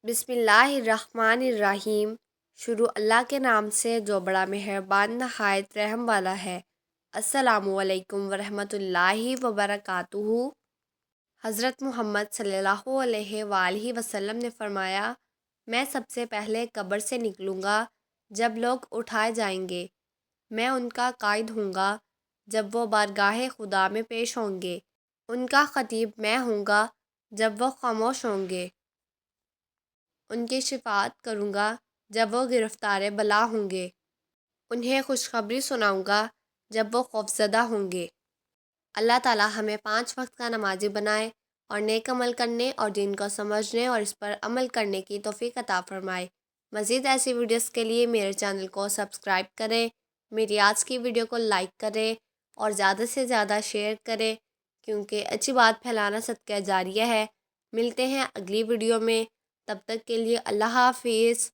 بسم اللہ الرحمن الرحیم۔ شروع اللہ کے نام سے جو بڑا مہربان نہایت رحم والا ہے۔ السلام علیکم ورحمۃ اللہ وبرکاتہ۔ حضرت محمد صلی اللہ علیہ وآلہ وسلم نے فرمایا، میں سب سے پہلے قبر سے نکلوں گا جب لوگ اٹھائے جائیں گے۔ میں ان کا قائد ہوں گا جب وہ بارگاہ خدا میں پیش ہوں گے۔ ان کا خطیب میں ہوں گا جب وہ خاموش ہوں گے۔ ان کی شفاعت کروں گا جب وہ گرفتار بلا ہوں گے۔ انہیں خوشخبری سناؤں گا جب وہ خوفزدہ ہوں گے۔ اللہ تعالی ہمیں 5 وقت کا نمازی بنائے اور نیک عمل کرنے اور دین کو سمجھنے اور اس پر عمل کرنے کی توفیق عطا فرمائے۔ مزید ایسی ویڈیوز کے لیے میرے چینل کو سبسکرائب کریں، میری آج کی ویڈیو کو لائک کریں اور زیادہ سے زیادہ شیئر کریں، کیونکہ اچھی بات پھیلانا صدقہ جاریہ ہے۔ ملتے ہیں اگلی ویڈیو میں، تب تک کے لیے اللہ حافظ۔